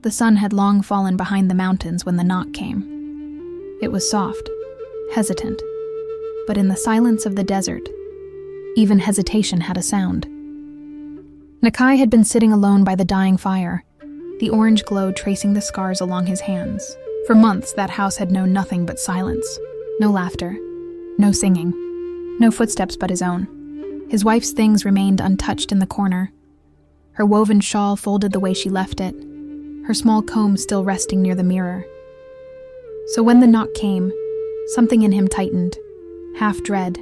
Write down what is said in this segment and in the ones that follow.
The sun had long fallen behind the mountains when the knock came. It was soft, hesitant, but in the silence of the desert, even hesitation had a sound. Nakai had been sitting alone by the dying fire, the orange glow tracing the scars along his hands. For months, that house had known nothing but silence. No laughter, no singing, no footsteps but his own. His wife's things remained untouched in the corner. Her woven shawl folded the way she left it, her small comb still resting near the mirror. So when the knock came, something in him tightened, half dread,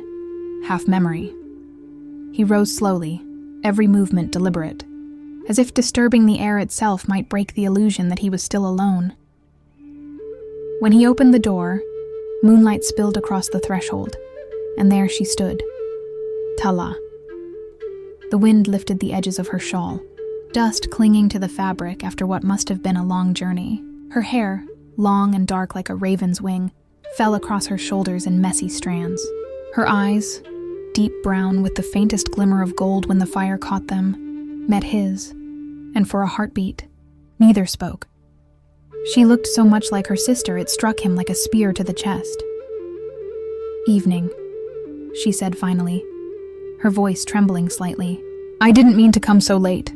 half memory. He rose slowly, every movement deliberate, as if disturbing the air itself might break the illusion that he was still alone. When he opened the door, moonlight spilled across the threshold, and there she stood, Tala. The wind lifted the edges of her shawl, dust clinging to the fabric after what must have been a long journey. Her hair, long and dark like a raven's wing, fell across her shoulders in messy strands. Her eyes, deep brown with the faintest glimmer of gold when the fire caught them, met his, and for a heartbeat, neither spoke. She looked so much like her sister it struck him like a spear to the chest. "Evening," she said finally, her voice trembling slightly. "I didn't mean to come so late."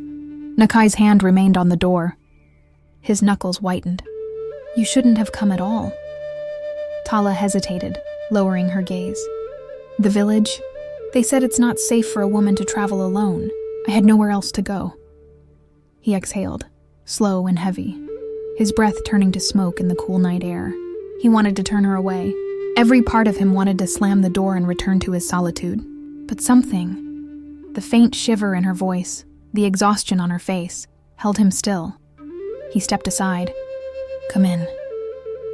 Nakai's hand remained on the door. His knuckles whitened. "You shouldn't have come at all." Tala hesitated, lowering her gaze. "The village? They said it's not safe for a woman to travel alone. I had nowhere else to go." He exhaled, slow and heavy, his breath turning to smoke in the cool night air. He wanted to turn her away. Every part of him wanted to slam the door and return to his solitude. But something, the faint shiver in her voice, the exhaustion on her face, held him still. He stepped aside. "Come in."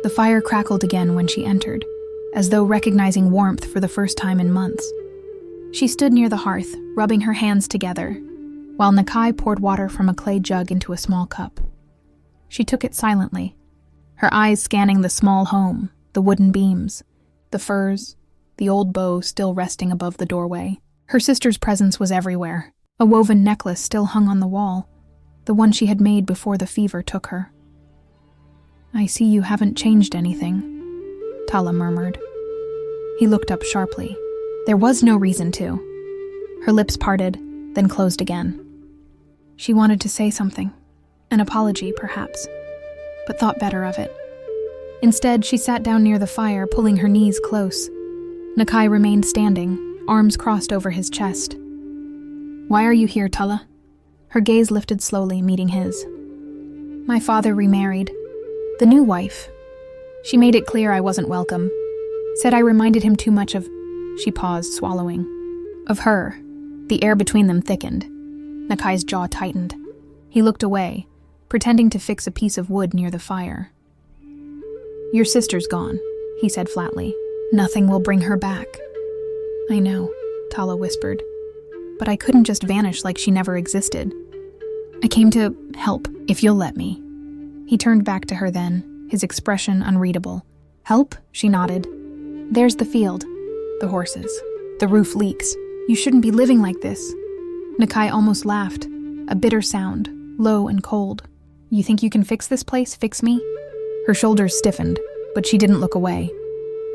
The fire crackled again when she entered, as though recognizing warmth for the first time in months. She stood near the hearth, rubbing her hands together, while Nakai poured water from a clay jug into a small cup. She took it silently, her eyes scanning the small home, the wooden beams, the furs, the old bow still resting above the doorway. Her sister's presence was everywhere. A woven necklace still hung on the wall, the one she had made before the fever took her. "I see you haven't changed anything," Tala murmured. He looked up sharply. There was no reason to. Her lips parted, then closed again. She wanted to say something, an apology perhaps, but thought better of it. Instead, she sat down near the fire, pulling her knees close. Nakai remained standing, arms crossed over his chest. "Why are you here, Tala?" Her gaze lifted slowly, meeting his. "My father remarried. The new wife. She made it clear I wasn't welcome. Said I reminded him too much of..." She paused, swallowing. "Of her." The air between them thickened. Nakai's jaw tightened. He looked away, pretending to fix a piece of wood near the fire. "Your sister's gone," he said flatly. "Nothing will bring her back." "I know," Tala whispered. "But I couldn't just vanish like she never existed. I came to help, if you'll let me." He turned back to her then, his expression unreadable. "Help?" She nodded. "There's the field, the horses, the roof leaks. You shouldn't be living like this." Nakai almost laughed, a bitter sound, low and cold. "You think you can fix this place, fix me?" Her shoulders stiffened, but she didn't look away.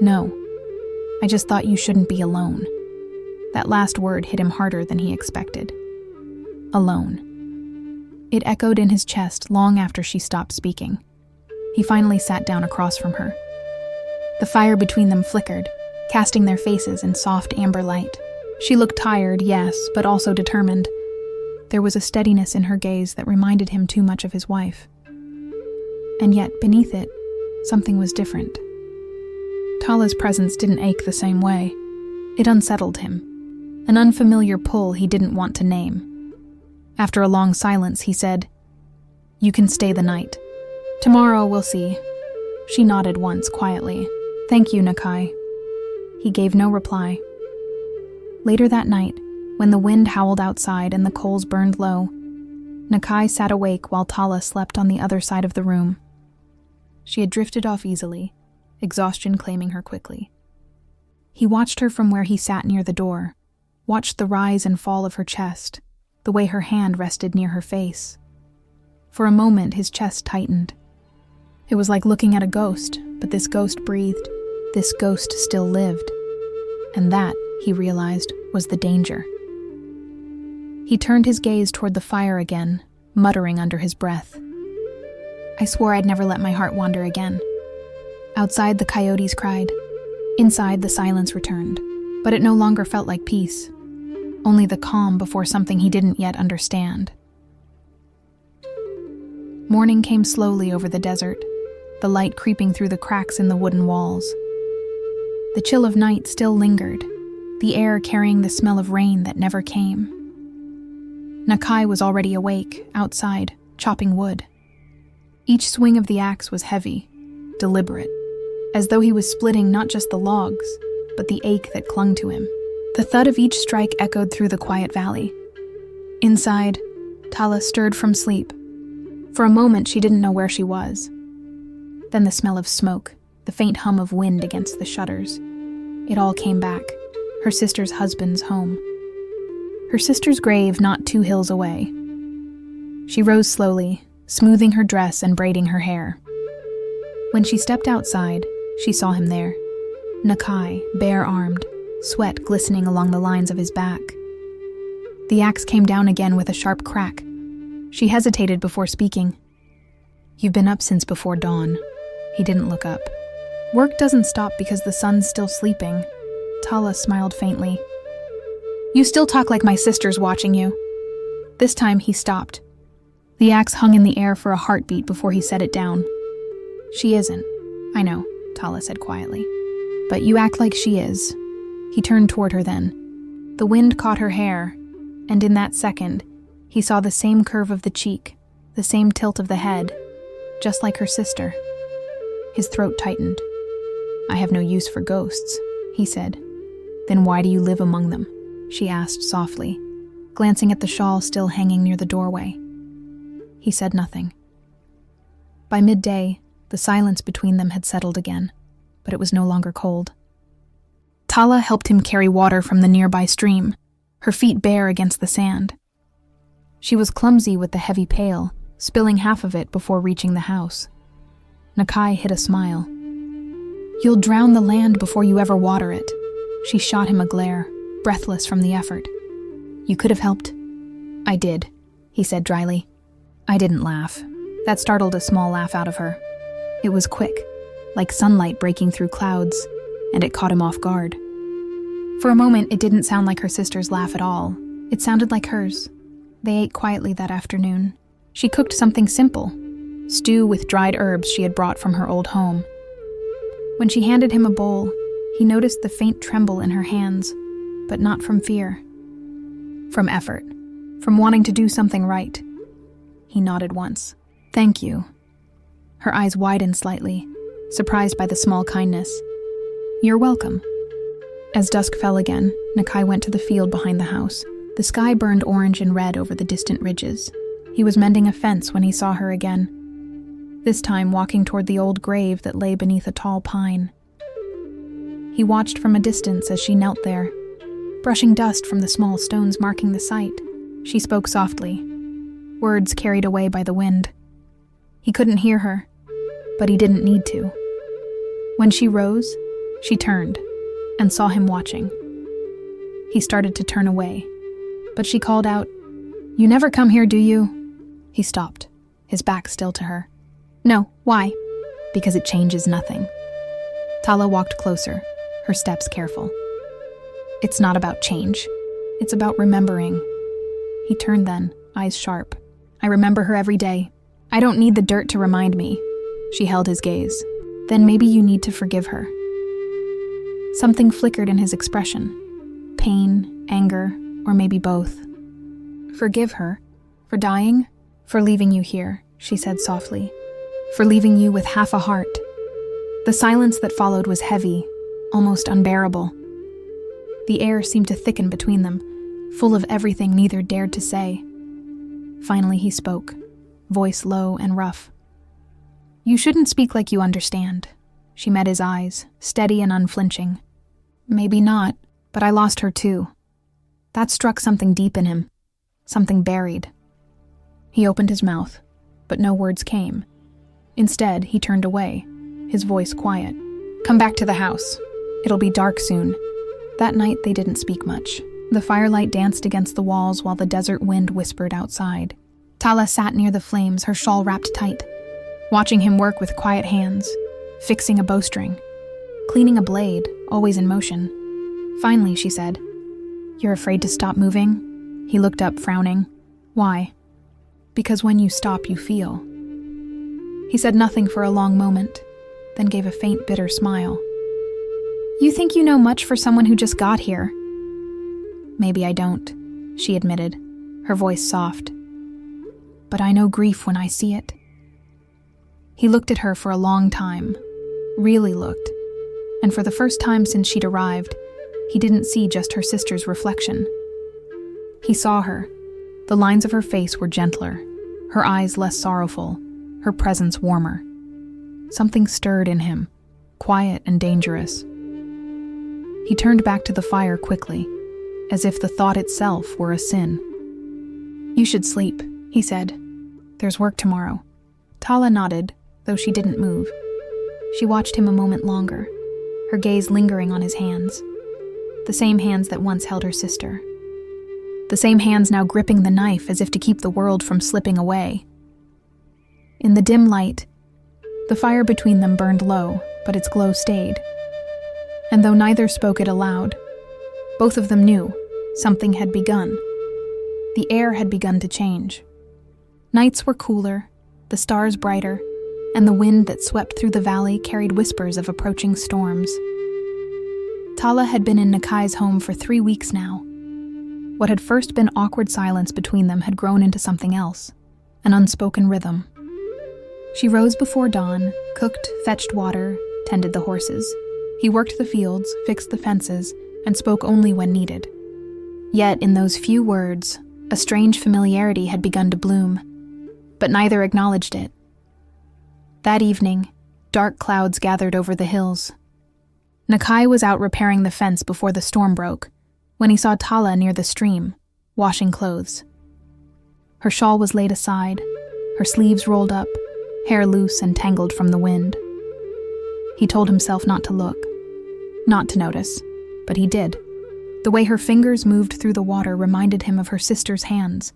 "No, I just thought you shouldn't be alone." That last word hit him harder than he expected. Alone. It echoed in his chest long after she stopped speaking. He finally sat down across from her. The fire between them flickered, casting their faces in soft amber light. She looked tired, yes, but also determined. There was a steadiness in her gaze that reminded him too much of his wife. And yet, beneath it, something was different. Tala's presence didn't ache the same way. It unsettled him, an unfamiliar pull he didn't want to name. After a long silence, he said, "You can stay the night. Tomorrow we'll see." She nodded once, quietly. "Thank you, Nakai." He gave no reply. Later that night, when the wind howled outside and the coals burned low, Nakai sat awake while Tala slept on the other side of the room. She had drifted off easily, exhaustion claiming her quickly. He watched her from where he sat near the door, watched the rise and fall of her chest, the way her hand rested near her face. For a moment, his chest tightened. It was like looking at a ghost, but this ghost breathed. This ghost still lived. And that, he realized, was the danger. He turned his gaze toward the fire again, muttering under his breath. I swore I'd never let my heart wander again. Outside, the coyotes cried. Inside, the silence returned, but it no longer felt like peace. Only the calm before something he didn't yet understand. Morning came slowly over the desert, the light creeping through the cracks in the wooden walls. The chill of night still lingered, the air carrying the smell of rain that never came. Nakai was already awake, outside, chopping wood. Each swing of the axe was heavy, deliberate, as though he was splitting not just the logs, but the ache that clung to him. The thud of each strike echoed through the quiet valley. Inside, Tala stirred from sleep. For a moment, she didn't know where she was. Then the smell of smoke, the faint hum of wind against the shutters. It all came back, her sister's husband's home. Her sister's grave not 2 hills away. She rose slowly, smoothing her dress and braiding her hair. When she stepped outside, she saw him there. Nakai, bare-armed, sweat glistening along the lines of his back. The axe came down again with a sharp crack. She hesitated before speaking. You've been up since before dawn. He didn't look up. Work doesn't stop because the sun's still sleeping. Tala smiled faintly. You still talk like my sister's watching you. This time he stopped. The axe hung in the air for a heartbeat before he set it down. She isn't. I know, Tala said quietly. But you act like she is. He turned toward her then. The wind caught her hair, and in that second, he saw the same curve of the cheek, the same tilt of the head, just like her sister. His throat tightened. I have no use for ghosts, he said. Then why do you live among them? She asked softly, glancing at the shawl still hanging near the doorway. He said nothing. By midday, the silence between them had settled again, but it was no longer cold. Tala helped him carry water from the nearby stream, her feet bare against the sand. She was clumsy with the heavy pail, spilling half of it before reaching the house. Nakai hid a smile. You'll drown the land before you ever water it. She shot him a glare, breathless from the effort. You could have helped. I did, he said dryly. I didn't laugh. That startled a small laugh out of her. It was quick, like sunlight breaking through clouds, and it caught him off guard. For a moment, it didn't sound like her sister's laugh at all. It sounded like hers. They ate quietly that afternoon. She cooked something simple, stew with dried herbs she had brought from her old home. When she handed him a bowl, he noticed the faint tremble in her hands, but not from fear. From effort, from wanting to do something right. He nodded once. Thank you. Her eyes widened slightly, surprised by the small kindness. You're welcome. As dusk fell again, Nakai went to the field behind the house. The sky burned orange and red over the distant ridges. He was mending a fence when he saw her again, this time walking toward the old grave that lay beneath a tall pine. He watched from a distance as she knelt there, brushing dust from the small stones marking the site. She spoke softly, words carried away by the wind. He couldn't hear her, but he didn't need to. When she rose, she turned and saw him watching. He started to turn away, but she called out, You never come here, do you? He stopped, his back still to her. No, why? Because it changes nothing. Tala walked closer, her steps careful. It's not about change. It's about remembering. He turned then, eyes sharp. I remember her every day. I don't need the dirt to remind me. She held his gaze. Then maybe you need to forgive her. Something flickered in his expression. Pain, anger, or maybe both. Forgive her? For dying? For leaving you here, she said softly. For leaving you with half a heart. The silence that followed was heavy, almost unbearable. The air seemed to thicken between them, full of everything neither dared to say. Finally he spoke, voice low and rough. You shouldn't speak like you understand. She met his eyes, steady and unflinching. Maybe not, but I lost her too. That struck something deep in him, something buried. He opened his mouth, but no words came. Instead, he turned away, his voice quiet. "Come back to the house. It'll be dark soon." That night, they didn't speak much. The firelight danced against the walls while the desert wind whispered outside. Tala sat near the flames, her shawl wrapped tight, watching him work with quiet hands, fixing a bowstring, cleaning a blade, always in motion. Finally, she said, "You're afraid to stop moving?" He looked up, frowning. "Why?" "Because when you stop, you feel." He said nothing for a long moment, then gave a faint, bitter smile. "You think you know much for someone who just got here?" "Maybe I don't," she admitted, her voice soft. "But I know grief when I see it." He looked at her for a long time, really looked, and for the first time since she'd arrived, he didn't see just her sister's reflection. He saw her. The lines of her face were gentler, her eyes less sorrowful, her presence warmer. Something stirred in him, quiet and dangerous. He turned back to the fire quickly, as if the thought itself were a sin. "You should sleep," he said. "There's work tomorrow." Tala nodded, though she didn't move. She watched him a moment longer, her gaze lingering on his hands. The same hands that once held her sister. The same hands now gripping the knife as if to keep the world from slipping away. In the dim light, the fire between them burned low, but its glow stayed. And though neither spoke it aloud, both of them knew something had begun. The air had begun to change. Nights were cooler, the stars brighter, and the wind that swept through the valley carried whispers of approaching storms. Tala had been in Nakai's home for 3 weeks now. What had first been awkward silence between them had grown into something else, an unspoken rhythm. She rose before dawn, cooked, fetched water, tended the horses. He worked the fields, fixed the fences, and spoke only when needed. Yet in those few words, a strange familiarity had begun to bloom, but neither acknowledged it. That evening, dark clouds gathered over the hills. Nakai was out repairing the fence before the storm broke, when he saw Tala near the stream, washing clothes. Her shawl was laid aside, her sleeves rolled up, hair loose and tangled from the wind. He told himself not to look, not to notice, but he did. The way her fingers moved through the water reminded him of her sister's hands,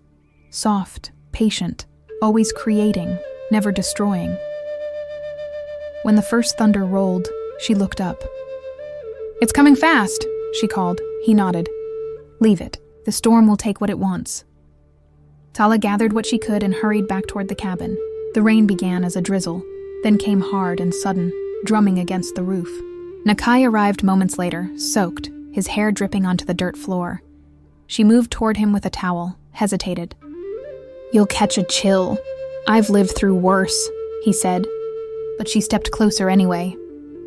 soft, patient, always creating, never destroying. When the first thunder rolled, she looked up. "It's coming fast," she called. He nodded. "Leave it. The storm will take what it wants." Tala gathered what she could and hurried back toward the cabin. The rain began as a drizzle, then came hard and sudden, drumming against the roof. Nakai arrived moments later, soaked, his hair dripping onto the dirt floor. She moved toward him with a towel, hesitated. "You'll catch a chill. I've lived through worse," he said. But she stepped closer anyway.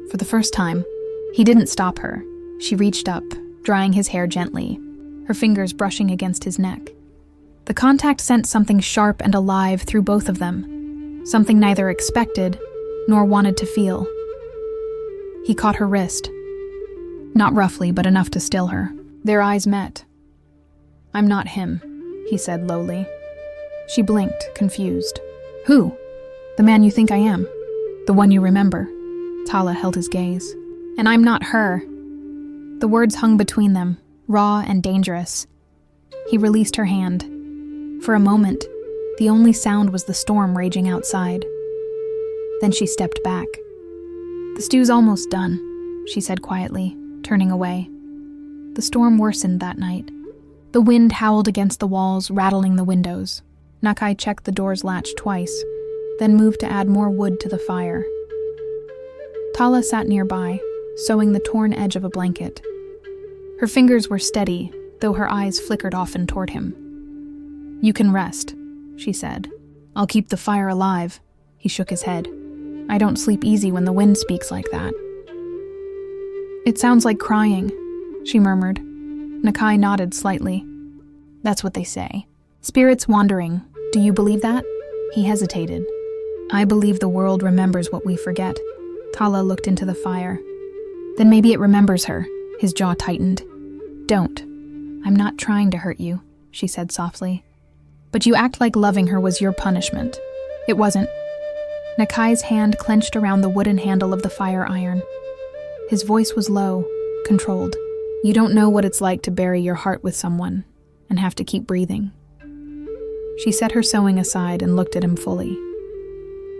For the first time, he didn't stop her. She reached up, drying his hair gently, her fingers brushing against his neck. The contact sent something sharp and alive through both of them, something neither expected nor wanted to feel. He caught her wrist. Not roughly, but enough to still her. Their eyes met. "I'm not him," he said lowly. She blinked, confused. "Who?" "The man you think I am. The one you remember." Tala held his gaze. "And I'm not her." The words hung between them, raw and dangerous. He released her hand. For a moment, the only sound was the storm raging outside. Then she stepped back. "The stew's almost done," she said quietly, turning away. The storm worsened that night. The wind howled against the walls, rattling the windows. Nakai checked the door's latch twice, then moved to add more wood to the fire. Tala sat nearby, sewing the torn edge of a blanket. Her fingers were steady, though her eyes flickered often toward him. "You can rest," she said. "I'll keep the fire alive." He shook his head. "I don't sleep easy when the wind speaks like that." "It sounds like crying," she murmured. Nakai nodded slightly. "That's what they say. Spirits wandering. Do you believe that?" He hesitated. "I believe the world remembers what we forget." Tala looked into the fire. "Then maybe it remembers her." His jaw tightened. "Don't. I'm not trying to hurt you," she said softly. "But you act like loving her was your punishment. It wasn't. Nakai's hand clenched around the wooden handle of the fire iron. His voice was low, controlled. You don't know what it's like to bury your heart with someone and have to keep breathing. She set her sewing aside and looked at him fully.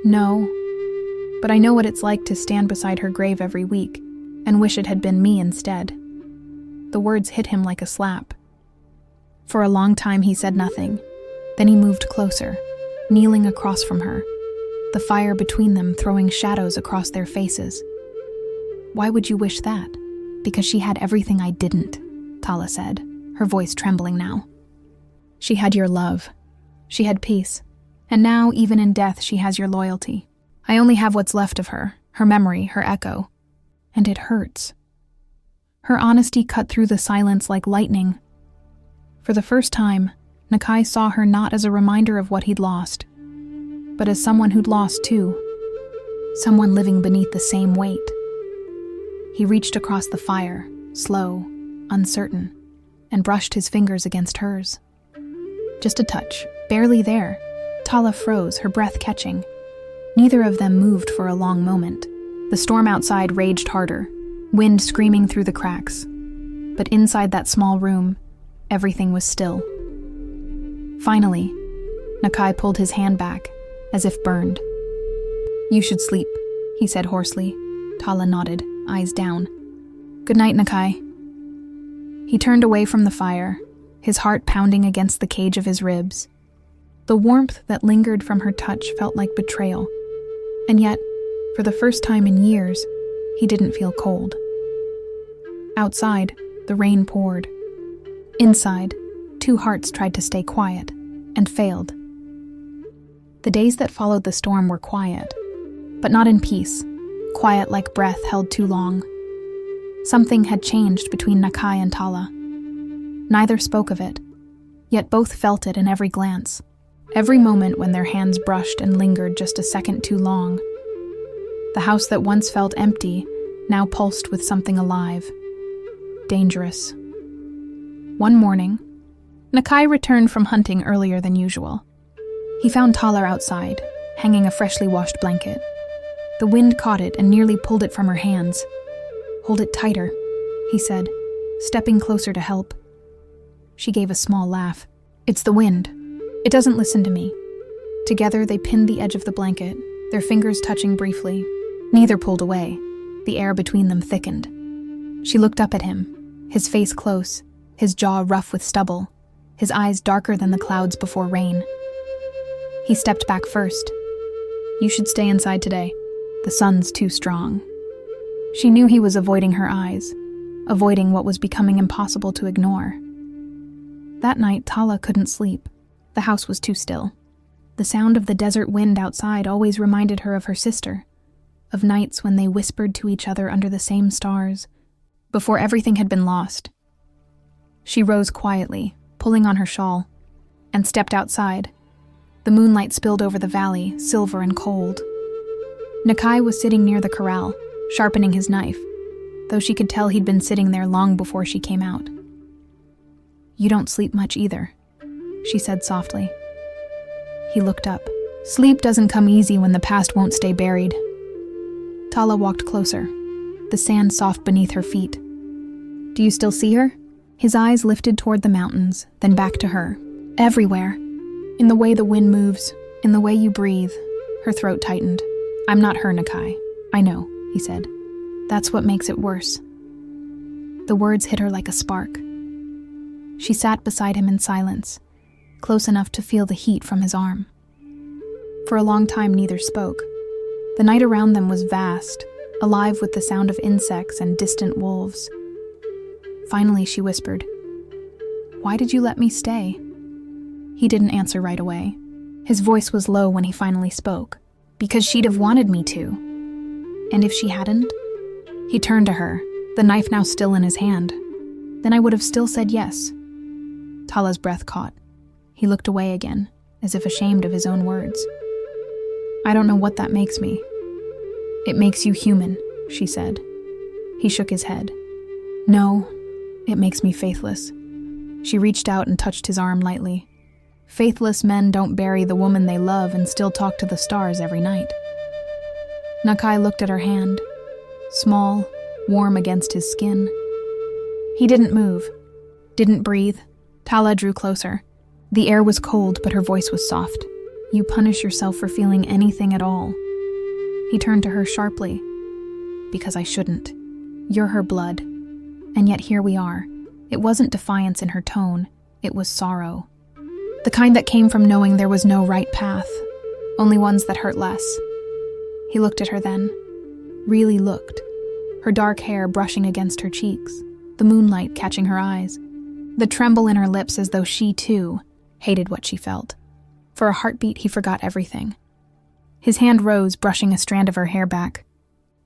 No, but I know what it's like to stand beside her grave every week and wish it had been me instead. The words hit him like a slap. For a long time he said nothing. Then he moved closer, kneeling across from her, the fire between them throwing shadows across their faces. Why would you wish that? Because she had everything I didn't, Tala said, her voice trembling now. She had your love. She had peace. And now, even in death, she has your loyalty. I only have what's left of her memory, her echo. And it hurts. Her honesty cut through the silence like lightning. For the first time, Nakai saw her not as a reminder of what he'd lost, but as someone who'd lost too. Someone living beneath the same weight. He reached across the fire, slow, uncertain, and brushed his fingers against hers. Just a touch, barely there. Tala froze, her breath catching. Neither of them moved for a long moment. The storm outside raged harder, wind screaming through the cracks. But inside that small room, everything was still. Finally, Nakai pulled his hand back, as if burned. You should sleep, he said hoarsely. Tala nodded, eyes down. Good night, Nakai. He turned away from the fire, his heart pounding against the cage of his ribs. The warmth that lingered from her touch felt like betrayal, and yet, for the first time in years, he didn't feel cold. Outside, the rain poured. Inside, two hearts tried to stay quiet, and failed. The days that followed the storm were quiet, but not in peace, quiet like breath held too long. Something had changed between Nakai and Tala. Neither spoke of it, yet both felt it in every glance, every moment when their hands brushed and lingered just a second too long. The house that once felt empty now pulsed with something alive, dangerous. One morning, Nakai returned from hunting earlier than usual. He found Tala outside, hanging a freshly washed blanket. The wind caught it and nearly pulled it from her hands. Hold it tighter, he said, stepping closer to help. She gave a small laugh. It's the wind. It doesn't listen to me. Together they pinned the edge of the blanket, their fingers touching briefly. Neither pulled away. The air between them thickened. She looked up at him, his face close, his jaw rough with stubble, his eyes darker than the clouds before rain. He stepped back first. You should stay inside today. The sun's too strong. She knew he was avoiding her eyes, avoiding what was becoming impossible to ignore. That night, Tala couldn't sleep. The house was too still. The sound of the desert wind outside always reminded her of her sister, of nights when they whispered to each other under the same stars, before everything had been lost. She rose quietly, pulling on her shawl, and stepped outside. The moonlight spilled over the valley, silver and cold. Nakai was sitting near the corral, sharpening his knife, though she could tell he'd been sitting there long before she came out. You don't sleep much either, she said softly. He looked up. Sleep doesn't come easy when the past won't stay buried. Tala walked closer, the sand soft beneath her feet. Do you still see her? His eyes lifted toward the mountains, then back to her. Everywhere. In the way the wind moves, in the way you breathe. Her throat tightened. I'm not her, Nakai. I know, he said. That's what makes it worse. The words hit her like a spark. She sat beside him in silence, close enough to feel the heat from his arm. For a long time, neither spoke. The night around them was vast, alive with the sound of insects and distant wolves. Finally, she whispered, Why did you let me stay? He didn't answer right away. His voice was low when he finally spoke. Because she'd have wanted me to. And if she hadn't? He turned to her, the knife now still in his hand. Then I would have still said yes. Tala's breath caught. He looked away again, as if ashamed of his own words. I don't know what that makes me. It makes you human, she said. He shook his head. No, it makes me faithless. She reached out and touched his arm lightly. Faithless men don't bury the woman they love and still talk to the stars every night. Nakai looked at her hand, small, warm against his skin. He didn't move, didn't breathe. Tala drew closer. The air was cold, but her voice was soft. You punish yourself for feeling anything at all. He turned to her sharply. Because I shouldn't. You're her blood. And yet here we are. It wasn't defiance in her tone. It was sorrow. The kind that came from knowing there was no right path. Only ones that hurt less. He looked at her then. Really looked. Her dark hair brushing against her cheeks. The moonlight catching her eyes. The tremble in her lips as though she, too, hated what she felt. For a heartbeat, he forgot everything. His hand rose, brushing a strand of her hair back.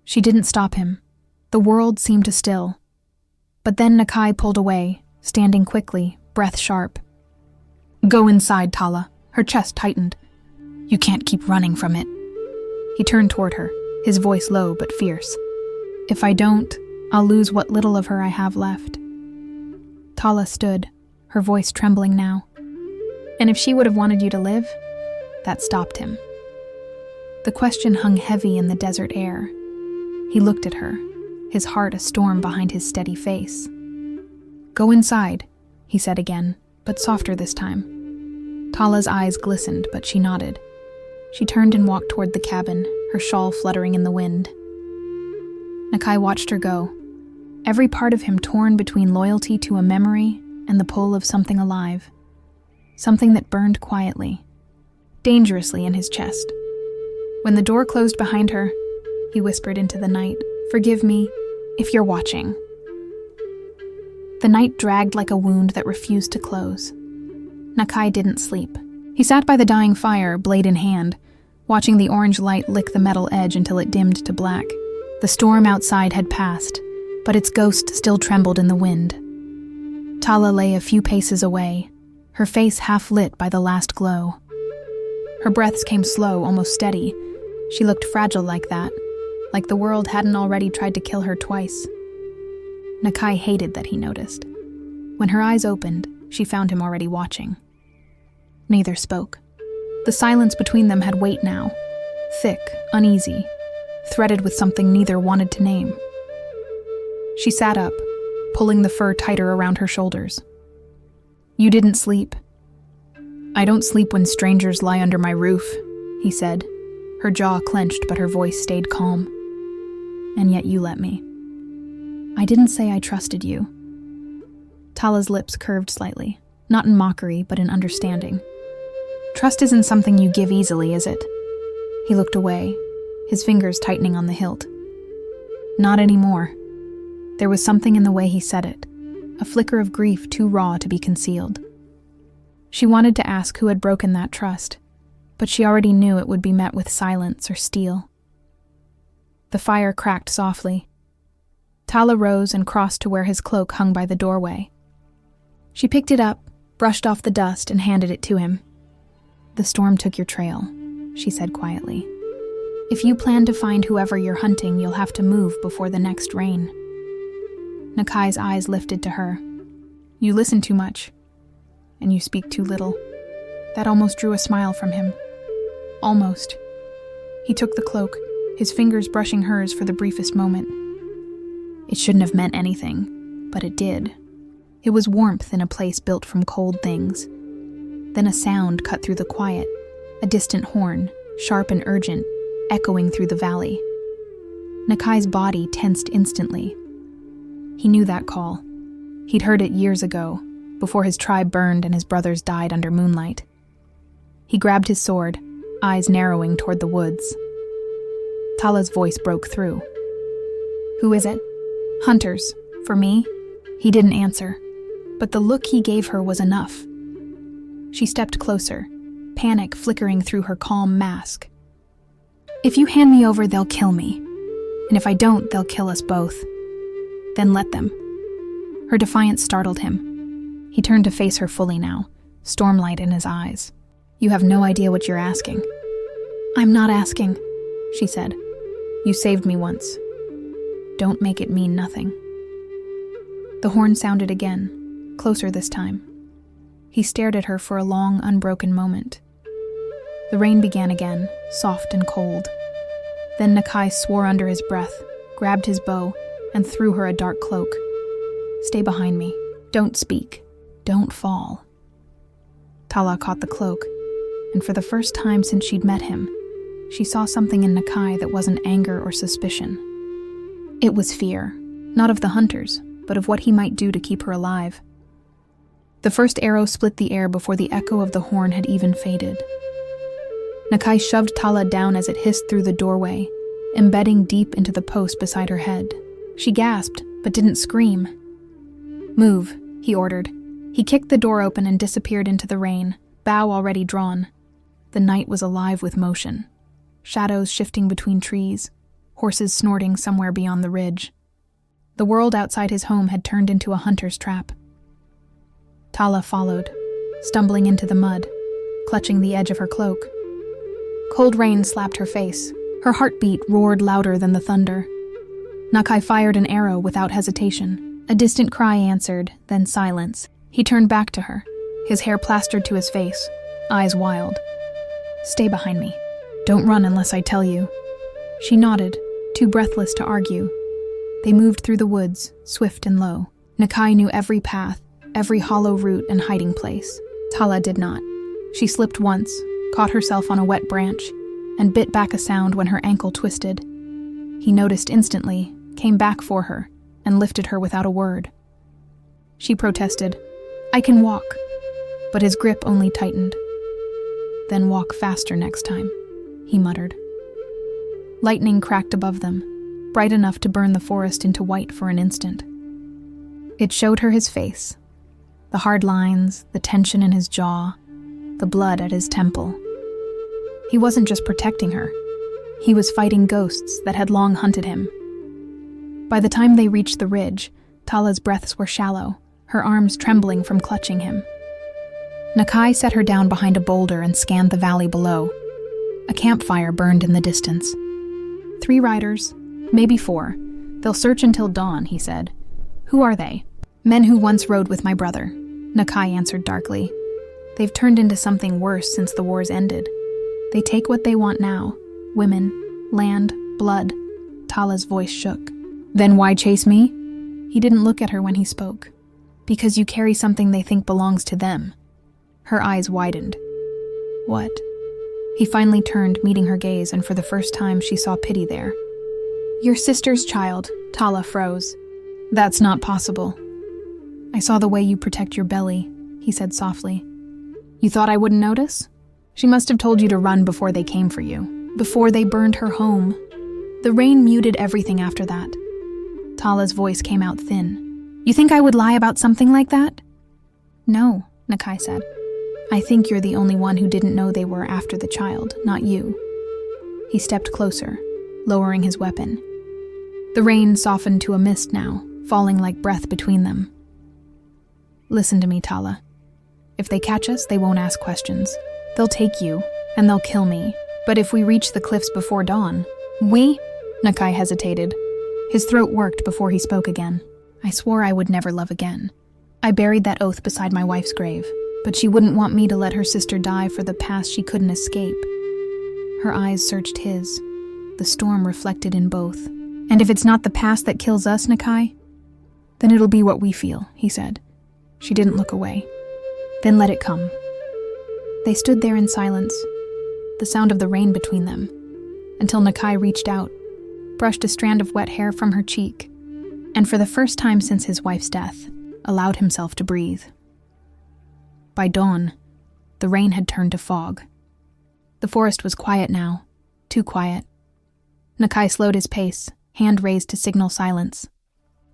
She didn't stop him. The world seemed to still. But then Nakai pulled away, standing quickly, breath sharp. Go inside, Tala. Her chest tightened. You can't keep running from it. He turned toward her, his voice low but fierce. If I don't, I'll lose what little of her I have left. Tala stood, her voice trembling now. And if she would have wanted you to live, that stopped him. The question hung heavy in the desert air. He looked at her, his heart a storm behind his steady face. Go inside, he said again, but softer this time. Tala's eyes glistened, but she nodded. She turned and walked toward the cabin, her shawl fluttering in the wind. Nakai watched her go, every part of him torn between loyalty to a memory and the pull of something alive. Something that burned quietly, dangerously in his chest. When the door closed behind her, he whispered into the night, Forgive me, if you're watching. The night dragged like a wound that refused to close. Nakai didn't sleep. He sat by the dying fire, blade in hand, watching the orange light lick the metal edge until it dimmed to black. The storm outside had passed, but its ghost still trembled in the wind. Tala lay a few paces away, her face half lit by the last glow. Her breaths came slow, almost steady. She looked fragile like that, like the world hadn't already tried to kill her twice. Nakai hated that he noticed. When her eyes opened, she found him already watching. Neither spoke. The silence between them had weight now, thick, uneasy, threaded with something neither wanted to name. She sat up, pulling the fur tighter around her shoulders. You didn't sleep. I don't sleep when strangers lie under my roof, he said. Her jaw clenched, but her voice stayed calm. And yet you let me. I didn't say I trusted you. Tala's lips curved slightly, not in mockery, but in understanding. Trust isn't something you give easily, is it? He looked away, his fingers tightening on the hilt. Not anymore. There was something in the way he said it, a flicker of grief too raw to be concealed. She wanted to ask who had broken that trust, but she already knew it would be met with silence or steel. The fire cracked softly. Tala rose and crossed to where his cloak hung by the doorway. She picked it up, brushed off the dust, and handed it to him. The storm took your trail, she said quietly. If you plan to find whoever you're hunting, you'll have to move before the next rain. Nakai's eyes lifted to her. You listen too much, and you speak too little. That almost drew a smile from him. Almost. He took the cloak, his fingers brushing hers for the briefest moment. It shouldn't have meant anything, but it did. It was warmth in a place built from cold things. Then a sound cut through the quiet, a distant horn, sharp and urgent, echoing through the valley. Nakai's body tensed instantly. He knew that call. He'd heard it years ago, before his tribe burned and his brothers died under moonlight. He grabbed his sword, eyes narrowing toward the woods. Tala's voice broke through. Who is it? Hunters. For me? He didn't answer, but the look he gave her was enough. She stepped closer, panic flickering through her calm mask. If you hand me over, they'll kill me. And if I don't, they'll kill us both. Then let them. Her defiance startled him. He turned to face her fully now, stormlight in his eyes. You have no idea what you're asking. I'm not asking, she said. You saved me once. Don't make it mean nothing. The horn sounded again, closer this time. He stared at her for a long, unbroken moment. The rain began again, soft and cold. Then Nakai swore under his breath, grabbed his bow, and threw her a dark cloak. "Stay behind me. Don't speak. Don't fall." Tala caught the cloak, and for the first time since she'd met him, she saw something in Nakai that wasn't anger or suspicion. It was fear, not of the hunters, but of what he might do to keep her alive. The first arrow split the air before the echo of the horn had even faded. Nakai shoved Tala down as it hissed through the doorway, embedding deep into the post beside her head. She gasped, but didn't scream. "Move," he ordered. He kicked the door open and disappeared into the rain, bow already drawn. The night was alive with motion. Shadows shifting between trees, horses snorting somewhere beyond the ridge. The world outside his home had turned into a hunter's trap. Tala followed, stumbling into the mud, clutching the edge of her cloak. Cold rain slapped her face. Her heartbeat roared louder than the thunder. Nakai fired an arrow without hesitation. A distant cry answered, then silence. He turned back to her, his hair plastered to his face, eyes wild. "Stay behind me. Don't run unless I tell you." She nodded, too breathless to argue. They moved through the woods, swift and low. Nakai knew every path, every hollow route and hiding place. Tala did not. She slipped once, caught herself on a wet branch, and bit back a sound when her ankle twisted. He noticed instantly, came back for her, and lifted her without a word. She protested, "I can walk," but his grip only tightened. "Then walk faster next time," he muttered. Lightning cracked above them, bright enough to burn the forest into white for an instant. It showed her his face, the hard lines, the tension in his jaw, the blood at his temple. He wasn't just protecting her. He was fighting ghosts that had long hunted him. By the time they reached the ridge, Tala's breaths were shallow, her arms trembling from clutching him. Nakai set her down behind a boulder and scanned the valley below. A campfire burned in the distance. 3 riders, maybe 4. They'll search until dawn, he said. "Who are they?" "Men who once rode with my brother," Nakai answered darkly. "They've turned into something worse since the wars ended. They take what they want now, women, land, blood." Tala's voice shook. "Then why chase me?" He didn't look at her when he spoke. "Because you carry something they think belongs to them." Her eyes widened. "What?" He finally turned, meeting her gaze, and for the first time she saw pity there. "Your sister's child," Tala froze. "That's not possible." "I saw the way you protect your belly," he said softly. "You thought I wouldn't notice? She must have told you to run before they came for you, before they burned her home." The rain muted everything after that. Tala's voice came out thin. "You think I would lie about something like that?" "No," Nakai said. "I think you're the only one who didn't know they were after the child, not you." He stepped closer, lowering his weapon. The rain softened to a mist now, falling like breath between them. "Listen to me, Tala. If they catch us, they won't ask questions. They'll take you, and they'll kill me. But if we reach the cliffs before dawn..." "We?" Nakai hesitated. His throat worked before he spoke again. "I swore I would never love again. I buried that oath beside my wife's grave, but she wouldn't want me to let her sister die for the past she couldn't escape." Her eyes searched his, the storm reflected in both. "And if it's not the past that kills us, Nakai, then it'll be what we feel," he said. She didn't look away. "Then let it come." They stood there in silence, the sound of the rain between them, until Nakai reached out, brushed a strand of wet hair from her cheek, and for the first time since his wife's death, allowed himself to breathe. By dawn, the rain had turned to fog. The forest was quiet now, too quiet. Nakai slowed his pace, hand raised to signal silence.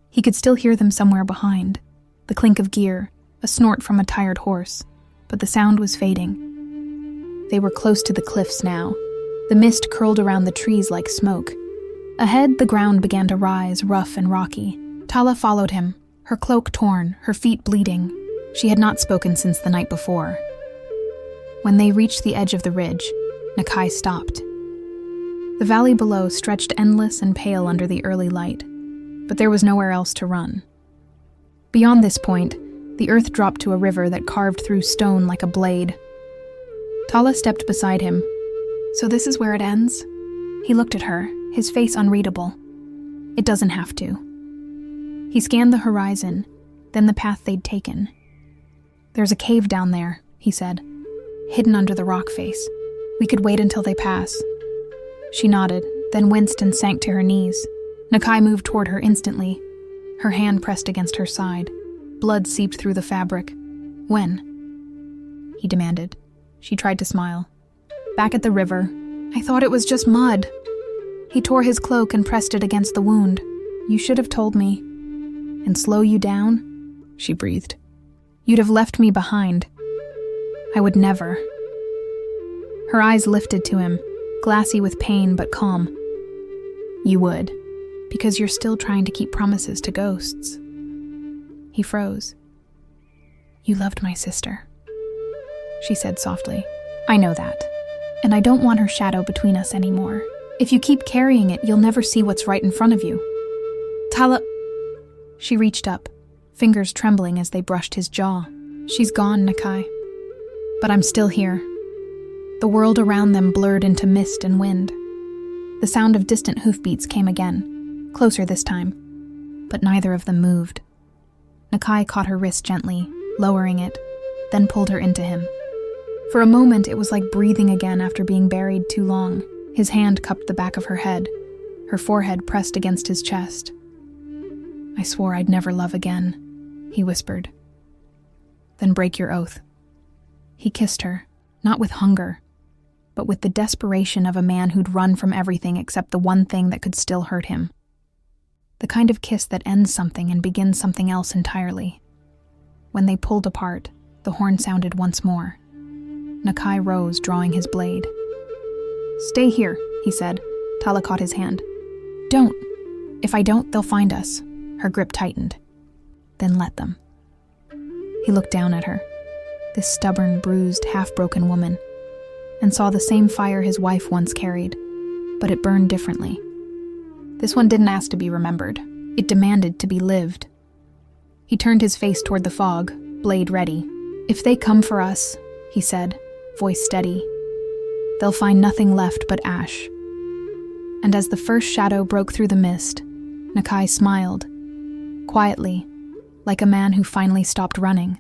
He could still hear them somewhere behind, the clink of gear, a snort from a tired horse, but the sound was fading. They were close to the cliffs now. The mist curled around the trees like smoke. Ahead, the ground began to rise, rough and rocky. Tala followed him, her cloak torn, her feet bleeding. She had not spoken since the night before. When they reached the edge of the ridge, Nakai stopped. The valley below stretched endless and pale under the early light, but there was nowhere else to run. Beyond this point, The earth dropped to a river that carved through stone like a blade. Tala stepped beside him. "So this is where it ends?" He looked at her, his face unreadable. "It doesn't have to." He scanned the horizon, then the path they'd taken. "There's a cave down there," he said, "hidden under the rock face. We could wait until they pass." She nodded, then winced and sank to her knees. Nakai moved toward her instantly. Her hand pressed against her side. Blood seeped through the fabric. "When?" he demanded. She tried to smile. "Back at the river. I thought it was just mud." He tore his cloak and pressed it against the wound. "You should have told me." "And slow you down?" she breathed. "You'd have left me behind." "I would never." Her eyes lifted to him, glassy with pain but calm. "You would, because you're still trying to keep promises to ghosts." He froze. "You loved my sister," she said softly. "I know that, and I don't want her shadow between us anymore. If you keep carrying it, you'll never see what's right in front of you." "Tala..." She reached up, fingers trembling as they brushed his jaw. "She's gone, Nakai. But I'm still here." The world around them blurred into mist and wind. The sound of distant hoofbeats came again, closer this time, but neither of them moved. Nakai caught her wrist gently, lowering it, then pulled her into him. For a moment, it was like breathing again after being buried too long. His hand cupped the back of her head, her forehead pressed against his chest. "I swore I'd never love again," he whispered. "Then break your oath." He kissed her, not with hunger, but with the desperation of a man who'd run from everything except the one thing that could still hurt him. The kind of kiss that ends something and begins something else entirely. When they pulled apart, the horn sounded once more. Nakai rose, drawing his blade. "Stay here," he said. Tala caught his hand. "Don't. If I don't, they'll find us." Her grip tightened. "Then let them." He looked down at her, this stubborn, bruised, half-broken woman, and saw the same fire his wife once carried, but it burned differently. This one didn't ask to be remembered. It demanded to be lived. He turned his face toward the fog, blade ready. "If they come for us," he said, voice steady, "they'll find nothing left but ash." And as the first shadow broke through the mist, Nakai smiled, quietly, like a man who finally stopped running.